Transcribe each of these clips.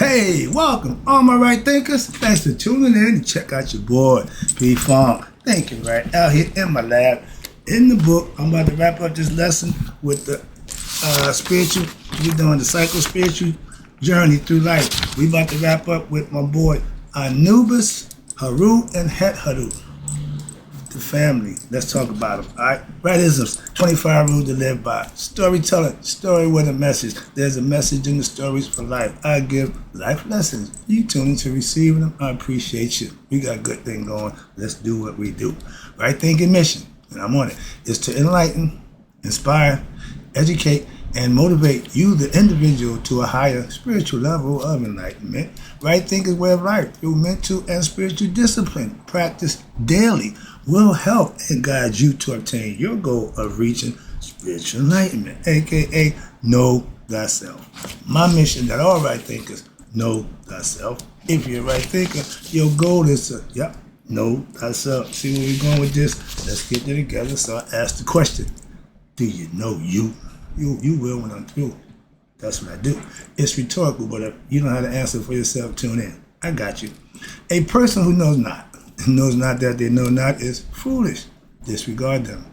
Hey, welcome, all my right thinkers. Thanks for tuning in. Check out your boy, P Funk. Thank you, right? Out here in my lab, in the book. I'm about to wrap up this lesson with the spiritual. We're doing the psycho-spiritual journey through life. We about to wrap up with my boy, Anubis Hetheru Heru. The family. Let's talk about them. All right. Rightisms. 25 rules to live by. Storytelling. Story with a message. There's a message in the stories for life. I give life lessons. You tune into receiving them. I appreciate you. We got a good thing going. Let's do what we do. Right thinking mission, and I'm on it, is to enlighten, inspire, educate, and motivate you, the individual, to a higher spiritual level of enlightenment. Right thinking way of life through mental and spiritual discipline. Practice daily will help and guide you to obtain your goal of reaching spiritual enlightenment, aka know thyself. My mission that all right thinkers know thyself. If you're a right thinker, your goal is to know thyself. See where we're going with this? Let's get it together. So I ask the question: do you know you? You will when I'm through. That's what I do. It's rhetorical, but if you know how to answer for yourself, tune in. I got you. A person who knows not that they know not is foolish. Disregard them.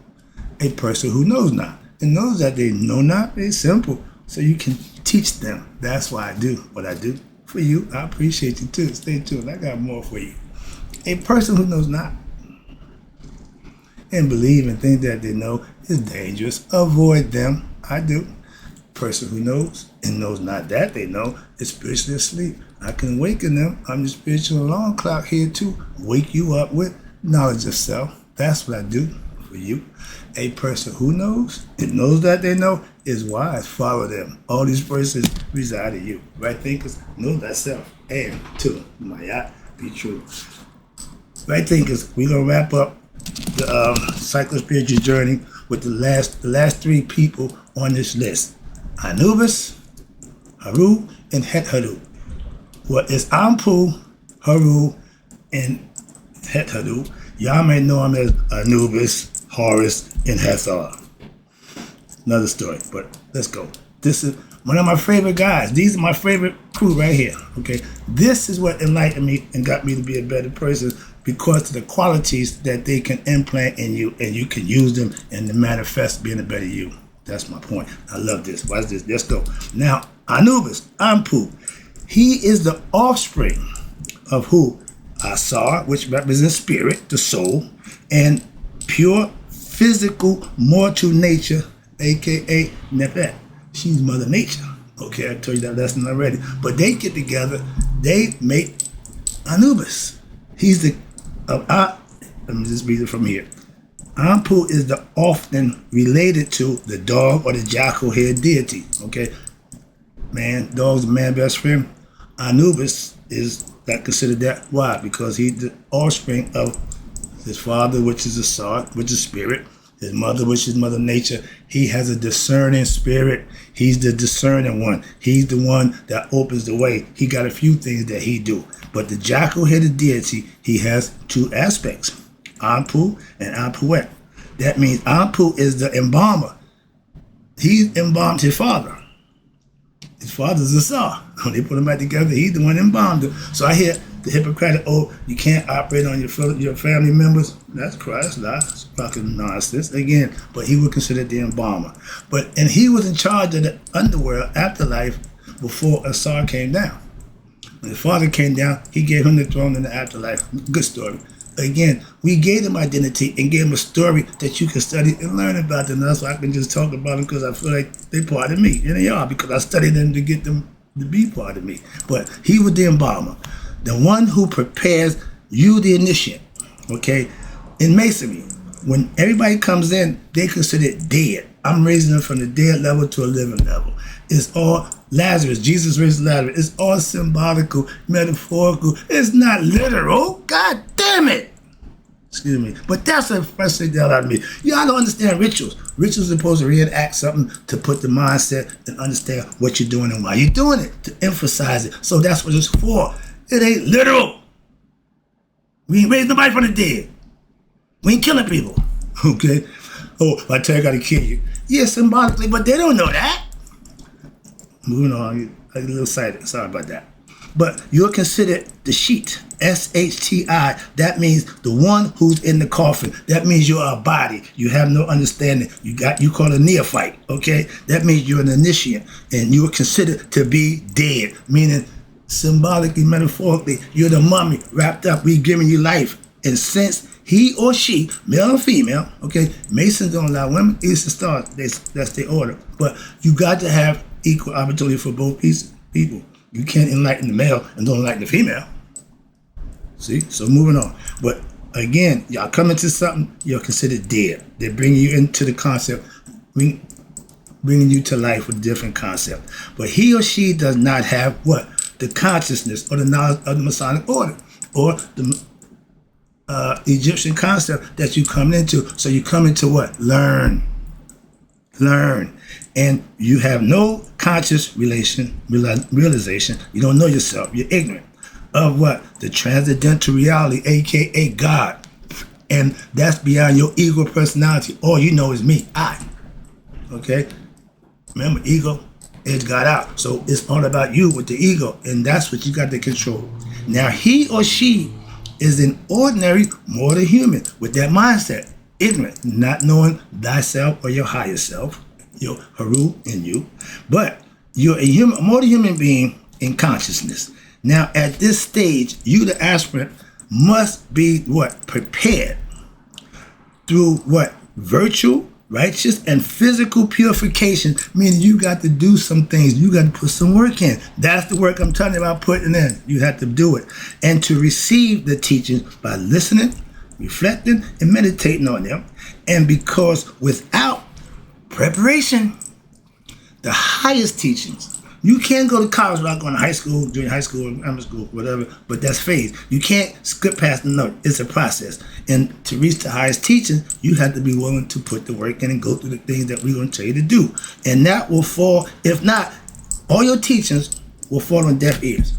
A person who knows not and knows that they know not is simple, so you can teach them. That's why I do what I do for you. I appreciate you too. Stay tuned. I got more for you. A person who knows not and believe and think that they know is dangerous. Avoid them. I do. Person who knows and knows not that they know is spiritually asleep. I can awaken them. I'm the spiritual alarm clock here to wake you up with knowledge of self. That's what I do for you. A person who knows and knows that they know is wise. Follow them. All these persons reside in you. Right thinkers know thyself. And to my be true. Right thinkers, we're gonna wrap up the psycho-spiritual journey with the last three people on this list. Anubis, Heru, and Hetheru. Well, it's Anpu, Heru, and Hetheru. Y'all may know him as Anubis, Horus, and Hetheru. Another story, but let's go. This is one of my favorite guys. These are my favorite crew right here, okay? This is what enlightened me and got me to be a better person because of the qualities that they can implant in you, and you can use them and to manifest being a better you. That's my point. I love this. Watch this. Let's go. Now, Anubis, Anpu, he is the offspring of who? Asar, which represents spirit, the soul, and pure physical mortal nature, aka Nefet. She's Mother Nature. Okay, I told you that lesson already. But they get together, they make Anubis. He's the let me just read it from here. Anpu is the often related to the dog or the jackal-haired deity. Okay, man, dog's a man's best friend. Anubis is that considered that. Why? Because he's the offspring of his father, which is a Asar, which is spirit. His mother, which is Mother Nature. He has a discerning spirit. He's the discerning one. He's the one that opens the way. He got a few things that he do. But the jackal-headed deity, he has two aspects, Anpu and Anpuet. That means Anpu is the embalmer. He embalmed his father. His father's a Asar. When they put them back together, he's the one embalmed him. So I hear the Hippocratic oath, you can't operate on your family members. That's Christ, that's fucking nonsense. Again, but he was considered the embalmer. And he was in charge of the underworld afterlife before Asar came down. When his father came down, he gave him the throne in the afterlife. Good story. Again, we gave them identity and gave them a story that you can study and learn about them. That's why I can just talk about them because I feel like they're part of me. And they are because I studied them to get them to be part of me. But he was the embalmer. The one who prepares you, the initiate, okay? In Masonry, when everybody comes in, they consider it dead. I'm raising them from the dead level to a living level. It's all Lazarus. Jesus raised Lazarus. It's all symbolical, metaphorical. It's not literal. God damn it. Excuse me. But that's the first thing that out of me. Y'all don't understand rituals. Rituals are supposed to reenact something to put the mindset and understand what you're doing and why you're doing it, to emphasize it. So that's what it's for. It ain't literal. We ain't raising nobody from the dead. We ain't killing people. Okay? Oh, I tell you I gotta kill you. Yeah, symbolically, but they don't know that. Moving on. I get a little excited. Sorry about that. But you're considered the sheet, S-H-T-I. That means the one who's in the coffin. That means you're a body. You have no understanding. You call a neophyte, okay? That means you're an initiate, and you are considered to be dead, meaning symbolically, metaphorically, you're the mummy wrapped up. We're giving you life. And since he or she, male or female, okay, Masons don't allow women, Eastern Stars, that's their order. But you got to have equal opportunity for both people. You can't enlighten the male and don't enlighten the female. See? So moving on. But again, y'all come into something, you're considered dead. They bring you into the concept, bringing you to life with a different concept. But he or she does not have what? The consciousness or the knowledge of the Masonic order or the Egyptian concept that you come into. So you come into what? Learn. And you have no conscious realization. You don't know yourself. You're ignorant of what? The transcendental reality, aka God. And that's beyond your ego personality. All you know is me, I. Okay? Remember, ego is got out. So it's all about you with the ego. And that's what you got to control. Now, he or she is an ordinary mortal human with that mindset, ignorant, not knowing thyself or your higher self, your Heru in you, but you're a mortal human being in consciousness. Now, at this stage, you, the aspirant, must be what? Prepared through what? Virtual, righteous, and physical purification, meaning you got to do some things. You got to put some work in. That's the work I'm talking about putting in. You have to do it. And to receive the teachings by listening, reflecting, and meditating on them. And because without preparation, the highest teachings, you can't go to college without going to high school, junior high school, elementary school, whatever, but that's phase. You can't skip past the note. It's a process. And to reach the highest teaching, you have to be willing to put the work in and go through the things that we're going to tell you to do. And that will fall, if not, all your teachings will fall on deaf ears.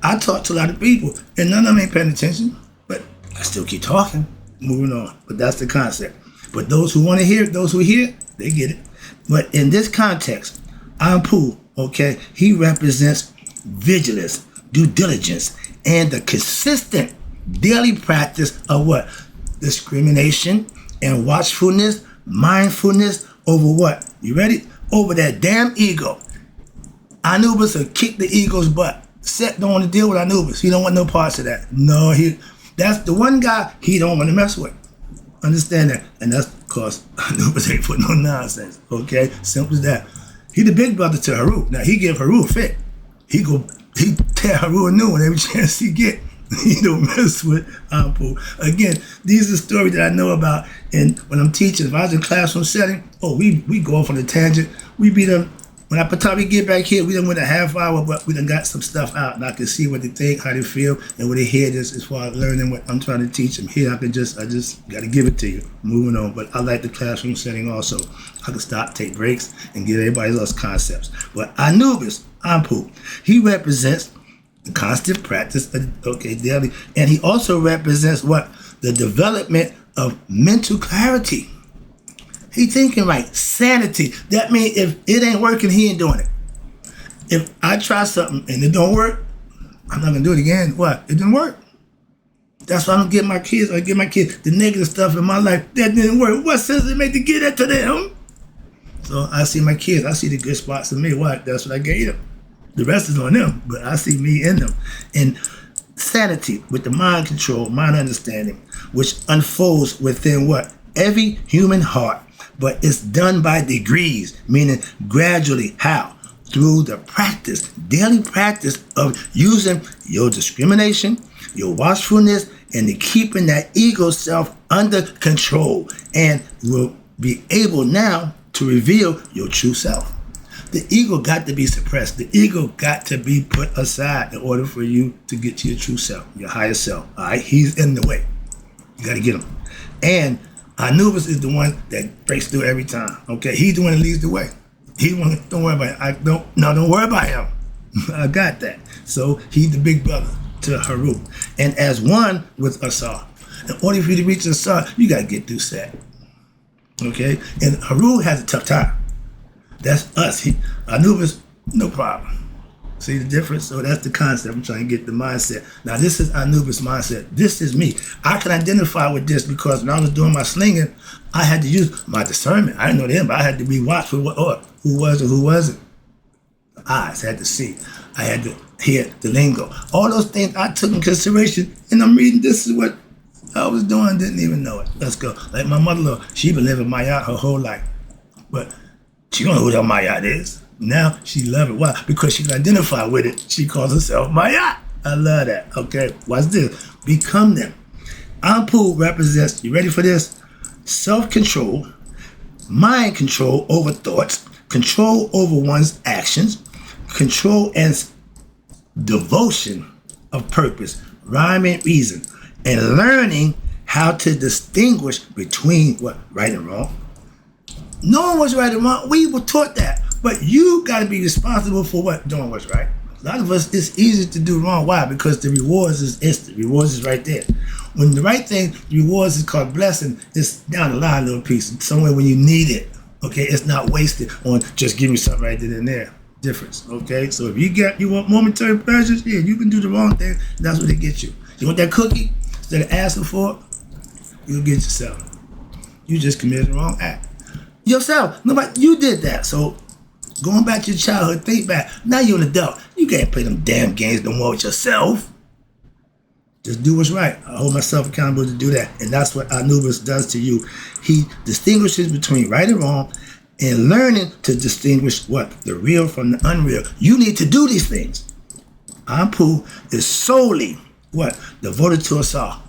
I talk to a lot of people, and none of them ain't paying attention, but I still keep talking, moving on. But that's the concept. But those who want to hear it, those who hear, they get it. But in this context, Anpu, okay, he represents vigilance, due diligence, and the consistent daily practice of what? Discrimination and watchfulness, mindfulness over what? You ready? Over that damn ego. Anubis will kick the ego's butt. Set don't want to deal with Anubis. He don't want no parts of that. No, that's the one guy he don't want to mess with. Understand that? And that's because Anubis ain't for no nonsense. Okay? Simple as that. He the big brother to Heru. Now he give Heru a fit. He tear Heru a new one every chance he get. He don't mess with Anpu. Again, these are stories that I know about, and when I'm teaching, if I was in classroom setting, we go off on a tangent. We be them. When I probably get back here, we done went a half hour, but we done got some stuff out, and I can see what they think, how they feel, and what they hear this as far as learning what I'm trying to teach them. Here, I just got to give it to you. Moving on, but I like the classroom setting also. I can stop, take breaks, and give everybody else concepts. But Anubis, Anpu, he represents the constant practice of, daily, and he also represents what? The development of mental clarity. He thinking right, sanity. That means if it ain't working, he ain't doing it. If I try something and it don't work, I'm not gonna do it again. What? It didn't work. That's why I don't give my kids the negative stuff in my life that didn't work. What sense does it make to give that to them? So I see my kids, I see the good spots in me. What? That's what I gave them. The rest is on them, but I see me in them. And sanity with the mind control, mind understanding, which unfolds within what? Every human heart. But it's done by degrees, meaning gradually. How? Through the practice, daily practice of using your discrimination, your watchfulness, and the keeping that ego self under control. And will be able now to reveal your true self. The ego got to be suppressed. The ego got to be put aside in order for you to get to your true self, your higher self. All right? He's in the way. You got to get him. And Anubis is the one that breaks through every time. Okay, he's the one that leads the way. He's the one. Don't worry about it. Don't worry about him. I got that. So he's the big brother to Heru, and as one with Asar. In order for you to reach Asar, you gotta get through Set. Okay, and Heru has a tough time. That's us. Anubis, no problem. See the difference? So that's the concept. I'm trying to get the mindset. Now this is Anubis mindset. This is me. I can identify with this because when I was doing my slinging, I had to use my discernment. I didn't know them, but I had to be watched for who was and who wasn't. Eyes had to see. I had to hear the lingo. All those things I took in consideration, and I'm reading. This is what I was doing. Didn't even know it. Let's go. Like my mother-in-law, she been living Mayat her whole life, but she don't know who that Mayat is. Now she love it. Why? Because she can identify with it. She calls herself Mayat. I love that. Okay, watch this. Become them. Anpu represents, you ready for this? Self-control, mind control over thoughts, control over one's actions, control and devotion of purpose, rhyme and reason, and learning how to distinguish between what right and wrong. Knowing what's right and wrong, we were taught that. But you got to be responsible for what? Doing what's right. A lot of us, it's easy to do wrong. Why? Because the rewards is instant. Rewards is right there. When the right thing, rewards is called blessing, it's down the line a little piece. Somewhere when you need it. Okay? It's not wasted on just give me something right then and there. Difference. Okay? So if you want momentary pleasures, yeah, you can do the wrong thing. That's what it gets you. You want that cookie? Instead of asking for it, you'll get yourself. You just committed the wrong act. Yourself. Nobody, you did that. So going back to your childhood, think back. Now you're an adult. You can't play them damn games no more with yourself. Just do what's right. I hold myself accountable to do that. And that's what Anubis does to you. He distinguishes between right and wrong and learning to distinguish what? The real from the unreal. You need to do these things. Anpu is solely what? Devoted to us all.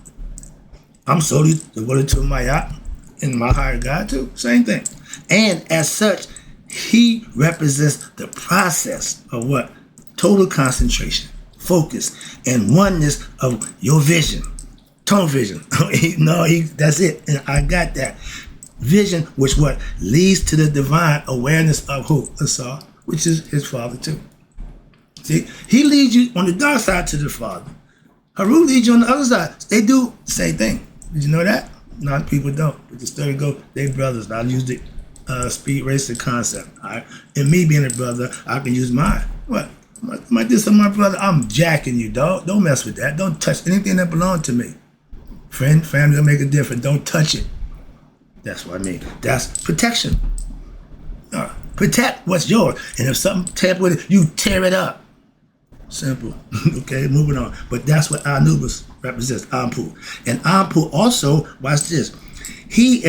I'm solely devoted to Mayat and my higher God too. Same thing. And as such, he represents the process of what? Total concentration, focus, and oneness of your vision. Tunnel vision. That's it. And I got that. Vision, which what? Leads to the divine awareness of who? Asar, which is his father too. See? He leads you on the dark side to the father. Heru leads you on the other side. They do the same thing. Did you know that? A lot of people don't. But the story goes, they brothers. I'll use the speed racer concept. All right? And me being a brother, I can use mine. What? My this is my brother. I'm jacking you, dog. Don't mess with that. Don't touch anything that belongs to me. Friend, family will make a difference. Don't touch it. That's what I mean. That's protection. Protect what's yours. And if something tamper with it, you tear it up. Simple. Okay, moving on. But that's what Anubis represents, Anpu. And Anpu also, watch this, he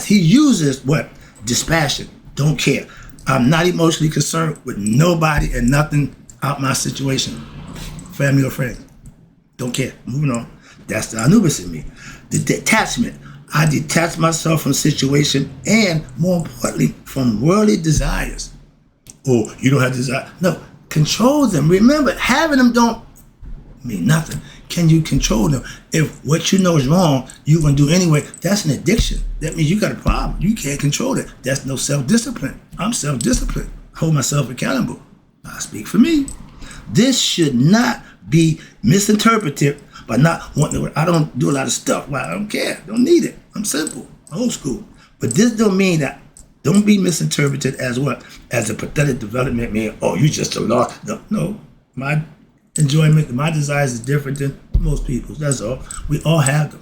uses what? Dispassion. Don't care. I'm not emotionally concerned with nobody and nothing out my situation. Family or friends. Don't care. Moving on. That's the Anubis in me. The detachment. I detach myself from situation and, more importantly, from worldly desires. Oh, you don't have desire. No. Control them. Remember, having them don't mean nothing. Can you control them? If what you know is wrong, you're going to do anyway, that's an addiction. That means you got a problem. You can't control it. That's no self-discipline. I'm self-disciplined. Hold myself accountable. I speak for me. This should not be misinterpreted by not wanting to. I don't do a lot of stuff. Well, I don't care. Don't need it. I'm simple. Old school. But this don't mean that. Don't be misinterpreted as what? As a pathetic development mean, oh, you just a lost. No. My enjoyment, my desires is different than most people's. That's all. We all have them.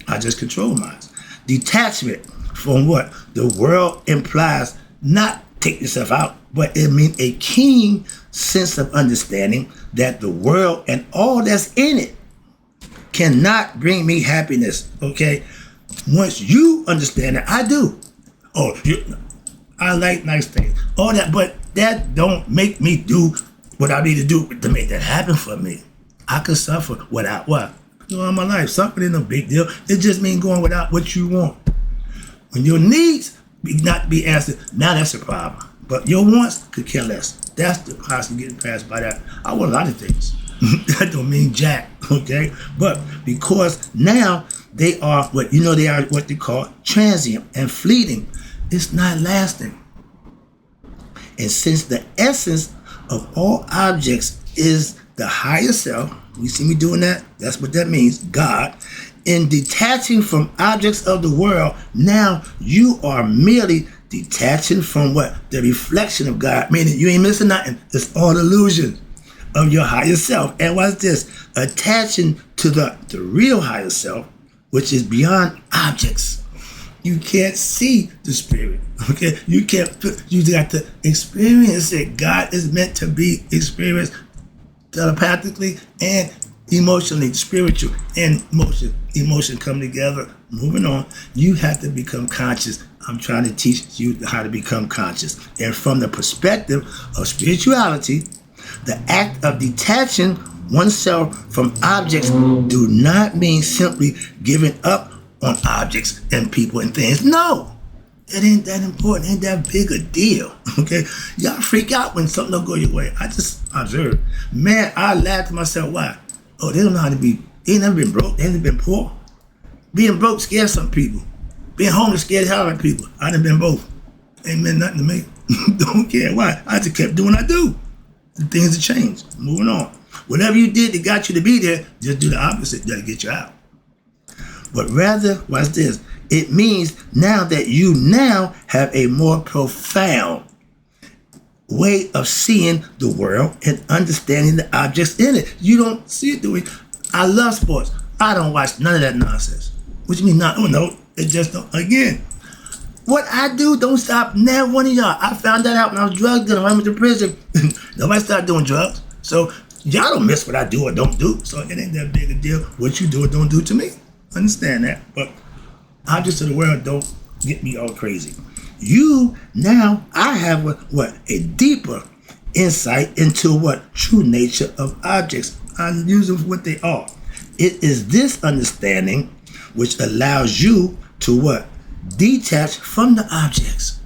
I just control mine. Detachment from what? The world implies not take yourself out, but it means a keen sense of understanding that the world and all that's in it cannot bring me happiness. Okay? Once you understand that, I do. Oh, I like nice things. All that, but that don't make me do what I need to do to make that happen for me. I could suffer without what? All my life. Suffering ain't no big deal. It just means going without what you want. When your needs not be answered, now that's a problem. But your wants could care less. That's the possible getting passed by that. I want a lot of things. That don't mean jack, okay? But because now they are they are what they call transient and fleeting. It's not lasting. And since the essence of all objects is the higher self, you see me doing that? That's what that means, God. In detaching from objects of the world, now you are merely detaching from what? The reflection of God, meaning you ain't missing nothing. It's all illusion. of your higher self. And what's this? Attaching to the real higher self, which is beyond objects. You can't see the spirit, okay? You got to experience it. God is meant to be experienced telepathically and emotionally. Spiritual and emotion come together. Moving on, you have to become conscious. I'm trying to teach you how to become conscious. And from the perspective of spirituality, the act of detaching oneself from objects do not mean simply giving up on objects and people and things. No, it ain't that important, ain't that big a deal, okay? Y'all freak out when something don't go your way. I just observe. Man, I laugh to myself, why? Oh, they don't know how to be, they ain't never been broke, they ain't been poor. Being broke scares some people. Being homeless scares hell out of people. I done been both. Ain't meant nothing to me. Don't care why. I just kept doing what I do. The things have changed. Moving on. Whatever you did that got you to be there, just do the opposite. That'll get you out. But rather, watch this. It means now that you now have a more profound way of seeing the world and understanding the objects in it. You don't see it the way. I love sports. I don't watch none of that nonsense. What you mean not? Oh no, it just don't. Again, what I do don't stop now one of y'all. I found that out when I was drug dealer. When I went to prison. Nobody started doing drugs. So y'all don't miss what I do or don't do. So it ain't that big a deal. What you do or don't do to me. Understand that. But objects of the world don't get me all crazy. You now, I have a deeper insight into what true nature of objects. I'm using what they are. It is this understanding which allows you to what? Detach from the objects.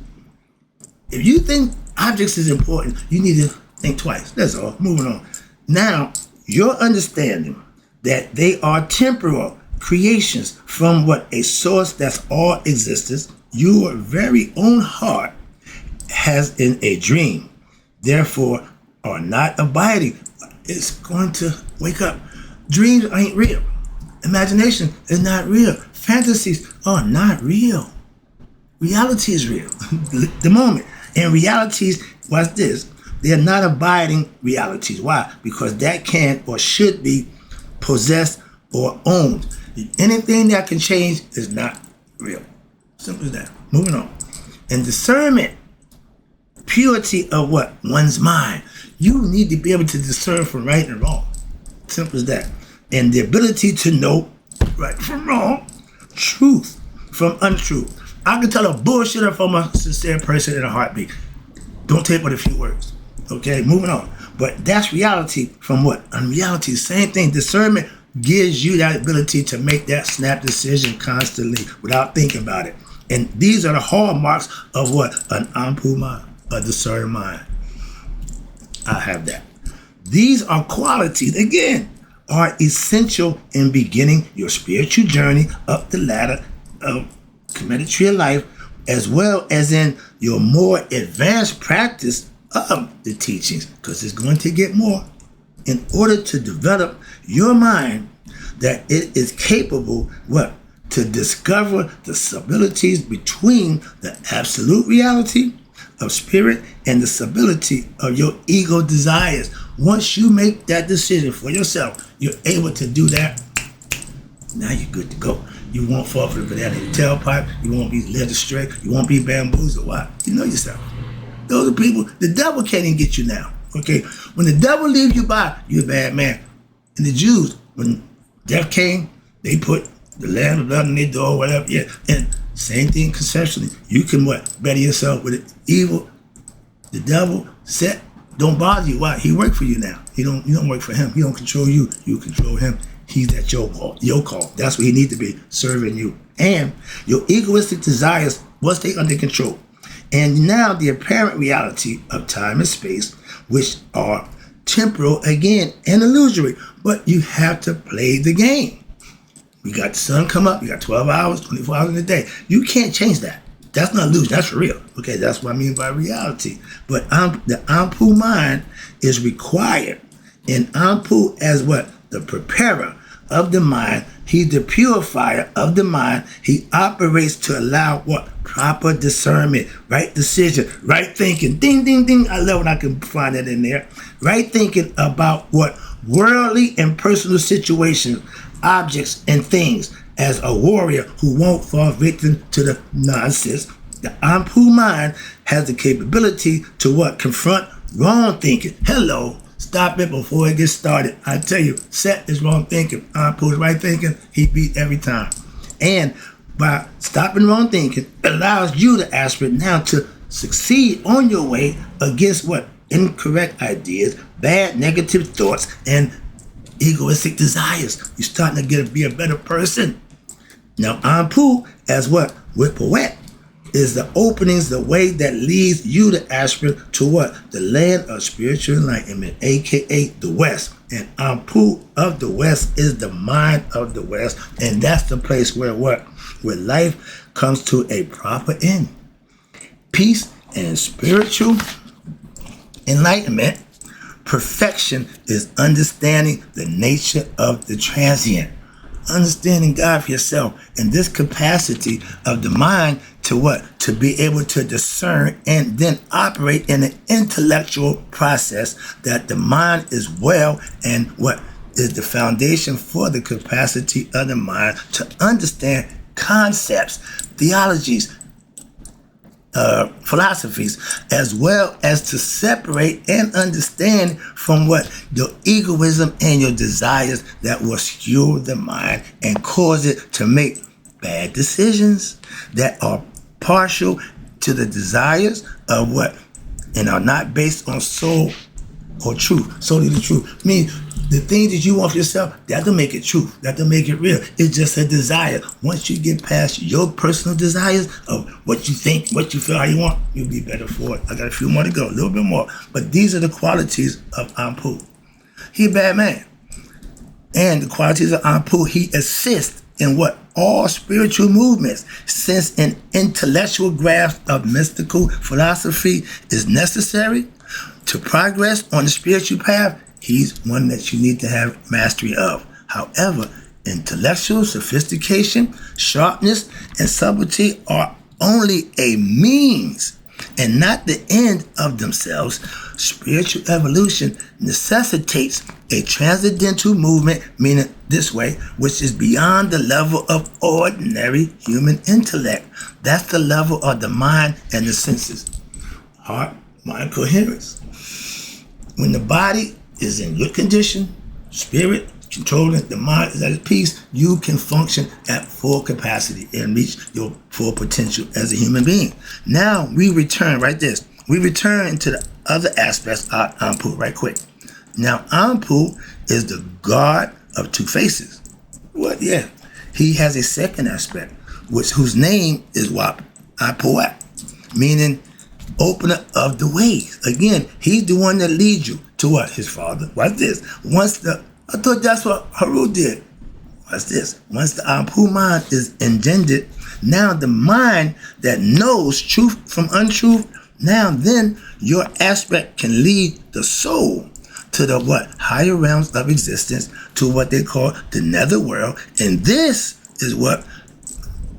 If you think objects is important, you need to think twice. That's all. Moving on. Now, your understanding that they are temporal creations from what? A source that's all existence, your very own heart has in a dream, therefore are not abiding. It's going to wake up. Dreams ain't real. Imagination is not real. Fantasies are not real. Reality is real. The moment. And realities, watch this, they're not abiding realities. Why? Because that can or should be possessed or owned. Anything that can change is not real. Simple as that. Moving on. And discernment, purity of what? One's mind. You need to be able to discern from right and wrong. Simple as that. And the ability to know right from wrong, truth from untruth. I can tell a bullshitter from a sincere person in a heartbeat. Don't take but a few words. Okay, moving on. But that's reality from what? Unreality, same thing. Discernment gives you that ability to make that snap decision constantly without thinking about it. And these are the hallmarks of what? An Anpu mind, a discerning mind. I have that. These are qualities, again, are essential in beginning your spiritual journey up the ladder of committed to your life, as well as in your more advanced practice of the teachings, because it's going to get more. In order to develop your mind that it is capable, what? To discover the stabilities between the absolute reality of spirit and the stability of your ego desires. Once you make that decision for yourself, you're able to do that. Now you're good to go. You won't fall for the banana in your tailpipe. You won't be led astray. You won't be bamboozled. Why? You know yourself. Those are people, the devil can't even get you now. Okay? When the devil leaves you by, you're a bad man. And the Jews, when death came, they put the lamb of blood on their door, whatever. Yeah. And same thing conceptually. You can what? Better yourself with it. Evil, the devil, don't bother you. Why? He work for you now. You don't work for him. He don't control you. You control him. He's at your call. That's what he needs to be, serving you. And your egoistic desires, once they under control. And now the apparent reality of time and space, which are temporal again and illusory, but you have to play the game. We got the sun come up, you got 12 hours, 24 hours in a day. You can't change that. That's not illusion, that's real. Okay, that's what I mean by reality. But the Anpu mind is required. And Anpu as what? The preparer of the mind He's the purifier of the mind. He operates to allow what? Proper discernment, right decision, right thinking. Ding, ding, ding. I love when I can find that in there. Right thinking about what? Worldly and personal situations, objects, and things. As a warrior who won't fall victim to the nonsense, the Anpu mind has the capability to what? Confront wrong thinking. Hello. Stop it before it gets started. I tell you, Set is wrong thinking. Anpu is right thinking. He beat every time. And by stopping wrong thinking, it allows you, the aspirant, now to succeed on your way against what? Incorrect ideas, bad negative thoughts, and egoistic desires. You're starting to be a better person. Now, Anpu, as what? With poet, is the openings, the way that leads you, the aspirant, to what? The land of spiritual enlightenment, aka the West. And Anpu of the West is the mind of the West. And that's the place where what? Where life comes to a proper end. Peace and spiritual enlightenment. Perfection is understanding the nature of the transient. Understanding God for yourself, and this capacity of the mind to what? To be able to discern and then operate in an intellectual process that the mind is well, and what is the foundation for the capacity of the mind to understand concepts, theologies, philosophies, as well as to separate and understand from what? Your egoism and your desires that will skew the mind and cause it to make bad decisions that are partial to the desires of what? And are not based on soul or truth, solely the truth. Means the things that you want for yourself, that don't make it true. That don't make it real. It's just a desire. Once you get past your personal desires of what you think, what you feel, how you want, you'll be better for it. I got a few more to go, a little bit more. But these are the qualities of Anpu. He a bad man. And the qualities of Anpu, he assists in what? All spiritual movements. Since an intellectual grasp of mystical philosophy is necessary to progress on the spiritual path, he's one that you need to have mastery of. However, intellectual sophistication, sharpness, and subtlety are only a means and not the end of themselves. Spiritual evolution necessitates a transcendental movement, meaning this way, which is beyond the level of ordinary human intellect. That's the level of the mind and the senses. Heart, mind coherence. When the body is in good condition, spirit controlling, the mind is at its peace, you can function at full capacity and reach your full potential as a human being. Now we return, right this, we return into the other aspects of Anpu right quick. Now Anpu is the God of two faces. What? Yeah. He has a second aspect, whose name is Wapuat, meaning opener of the ways. Again, he's the one that leads you to what? His father. Watch this. I thought that's what Heru did. Watch this. Once the Anpu mind is engendered, now the mind that knows truth from untruth, now then your aspect can lead the soul to the what? Higher realms of existence, to what they call the netherworld. And this is what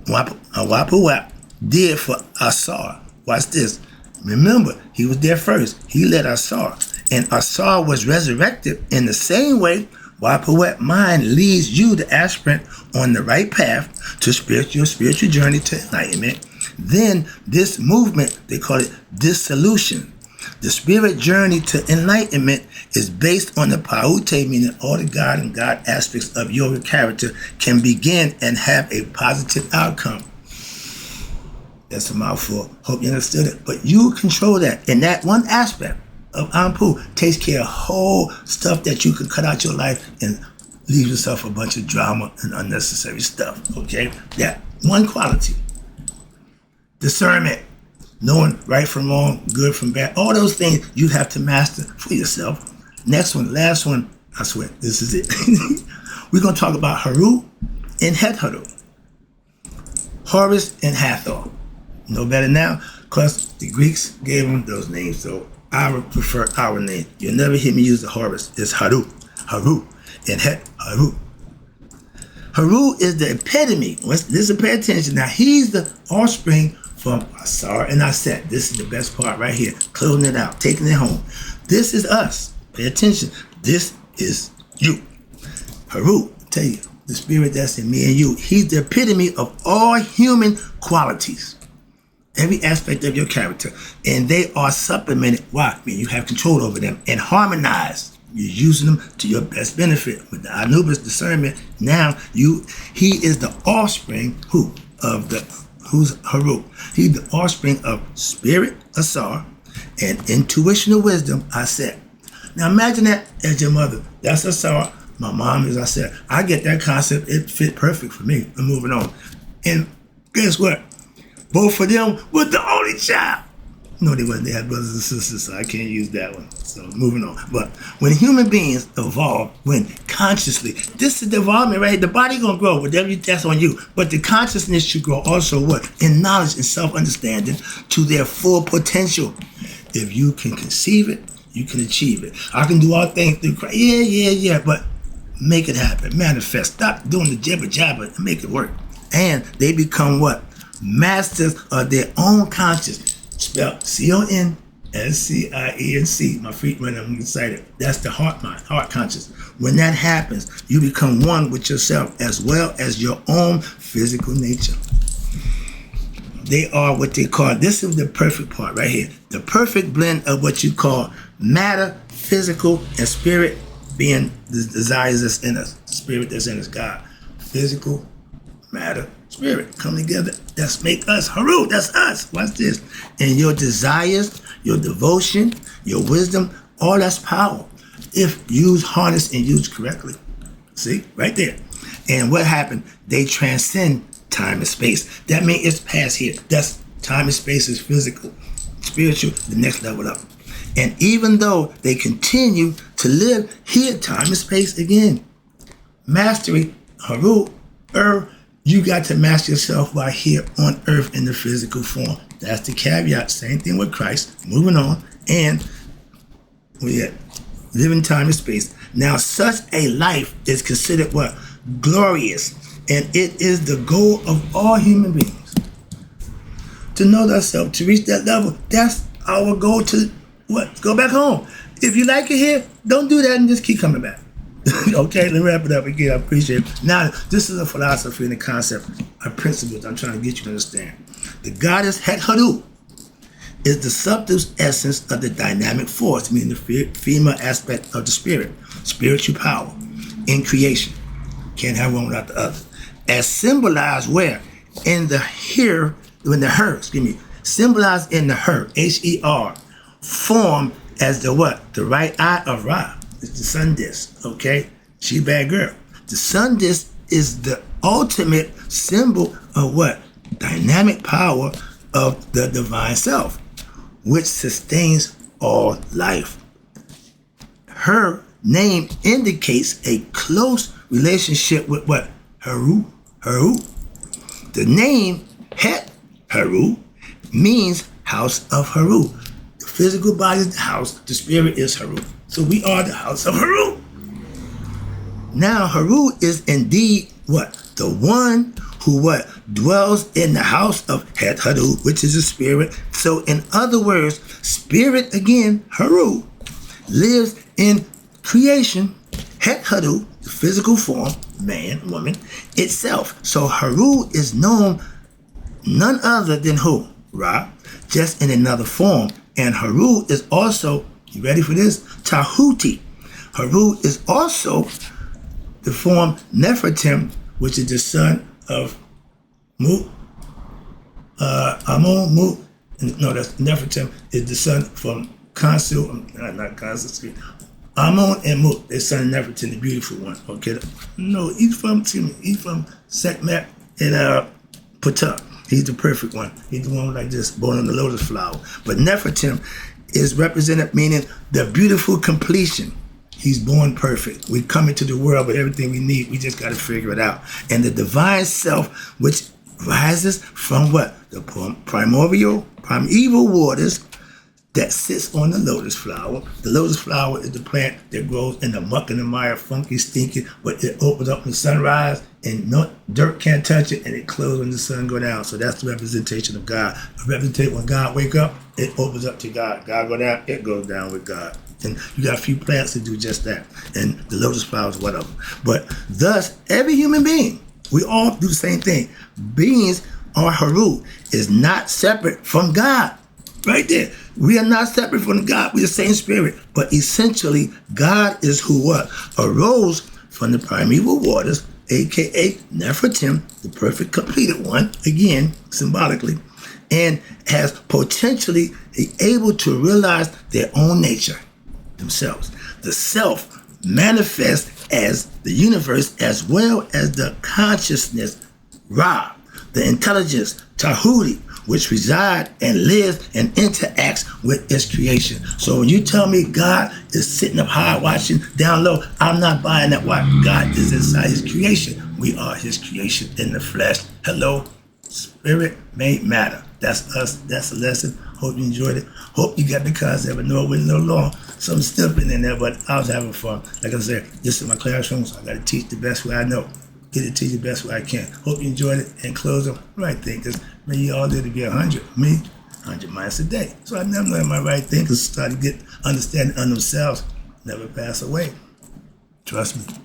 Wapuat did for Asar. Watch this. Remember, he was there first. He led Asar. And Asar was resurrected in the same way Wapuat mind leads you, the aspirant, on the right path to your spiritual journey to enlightenment. Then this movement, they call it dissolution. The spirit journey to enlightenment is based on the Paute, meaning all the God and God aspects of your character can begin and have a positive outcome. That's a mouthful. Hope you understood it. But you control that. And that one aspect of Anpu takes care of whole stuff that you could cut out your life and leave yourself a bunch of drama and unnecessary stuff. Okay? That one quality. Discernment. Knowing right from wrong, good from bad. All those things you have to master for yourself. Next one, last one. I swear, this is it. We're going to talk about Heru and Hetheru. Horus and Hathor. No better now, because the Greeks gave them those names, so I would prefer our name. You'll never hear me use the Horus. It's Heru, Heru, and Hetheru. Heru is the epitome. Listen, pay attention. Now, he's the offspring from Asar and Aset. This is the best part right here. Closing it out, taking it home. This is us. Pay attention. This is you. Heru, tell you, the spirit that's in me and you. He's the epitome of all human qualities. Every aspect of your character. And they are supplemented. Why? I mean, you have control over them and harmonized. You're using them to your best benefit. With the Anubis discernment, now he is the offspring who's Heru. He's the offspring of spirit, Asar, and intuitional wisdom, Aset. Now imagine that as your mother. That's Asar. My mom is Aset. I get that concept. It fit perfect for me. I'm moving on. And guess what? Both of them were the only child. No, they wasn't. They had brothers and sisters, so I can't use that one. So moving on. But when human beings evolve, when consciously, this is the development, right? The body gonna grow, whatever that's on you. But the consciousness should grow also what? In knowledge and self-understanding to their full potential. If you can conceive it, you can achieve it. I can do all things through Christ. Yeah. But make it happen. Manifest. Stop doing the jibber jabber and make it work. And they become what? Masters of their own conscience. Spelled CONSCIENC. My feet run, I'm excited. That's the heart mind, heart conscious. When that happens, you become one with yourself as well as your own physical nature. They are what they call, this is the perfect part right here, the perfect blend of what you call matter, physical, and spirit being the desires that's in us, the spirit that's in us, God. Physical, matter, spirit come together. That's make us Heru. That's us. Watch this. And your desires, your devotion, your wisdom, all that's power. If used, harnessed, and used correctly. See? Right there. And what happened? They transcend time and space. That means it's past here. That's time and space is physical. Spiritual, the next level up. And even though they continue to live here, time and space again. Mastery, Heru, you got to master yourself while here on earth in the physical form. That's the caveat. Same thing with Christ. Moving on. And we live in time and space. Now, such a life is considered what? Glorious. And it is the goal of all human beings. To know thyself, to reach that level. That's our goal to what? Go back home. If you like it here, don't do that and just keep coming back. Okay, let me wrap it up again. I appreciate it. Now, this is a philosophy and a concept, a principle I'm trying to get you to understand. The goddess Hetheru is the subtle essence of the dynamic force, meaning the female aspect of the spirit, spiritual power in creation. Can't have one without the other. As symbolized where? In the her, symbolized in the her, Her, form as the what? The right eye of Ra. It's the sun disk, okay? She bad girl. The sun disk is the ultimate symbol of what? Dynamic power of the divine self, which sustains all life. Her name indicates a close relationship with what? Heru. The name Het Heru means house of Heru. The physical body is the house, the spirit is Heru. So we are the house of Heru. Now Heru is indeed what? The one who what? Dwells in the house of Hetheru, which is a spirit. So in other words, spirit again, Heru, lives in creation, Hetheru, the physical form, man, woman, itself. So Heru is known none other than who? Ra, just in another form. And Heru is also, you ready for this? Tahuti. Heru is also the form Nefertim, which is the son of Mu. Amon, Mu. No, that's Nefertim is the son from Khonsu, not Khonsu. Amon and Mu, their son Nefertim, the beautiful one. Okay. No, he's from Sekhmet and Ptah. He's the perfect one. He's the one like this, born on the lotus flower. But Nefertim is represented, meaning the beautiful completion. He's born perfect. We come into the world with everything we need. We just got to figure it out. And the divine self, which rises from what? The primeval waters, that sits on the lotus flower. The lotus flower is the plant that grows in the muck and the mire, funky, stinky, but it opens up in the sunrise and no dirt can't touch it, and it closes when the sun go down. So that's the representation of God. When God wake up, it opens up to God. God go down, it goes down with God. And you got a few plants that do just that. And the lotus flower is one of them. But thus, every human being, we all do the same thing. Beings or Heru is not separate from God. Right there. We are not separate from God. We're the same spirit. But essentially, God is who what? Arose from the primeval waters, a.k.a. Nefertim, the perfect completed one, again, symbolically, and has potentially able to realize their own nature, themselves. The self manifests as the universe as well as the consciousness, Ra, the intelligence, Tahuti, which reside and lives and interacts with its creation. So when you tell me God is sitting up high watching down low, I'm not buying that. Why? God is inside his creation. We are his creation in the flesh. Hello, spirit made matter. That's us. That's a lesson. Hope you enjoyed it. Hope you got the concept. I know it wasn't no long. Some stuffing in there, but I was having fun. Like I said, this is my classroom, so I got to teach the best way I know. Get it to you the best way I can. Hope you enjoyed it. And close up. Right thinkers. May you all live to be 100. Me, 100 miles a day. So I never let my right thinkers start to get understanding of themselves. Never pass away. Trust me.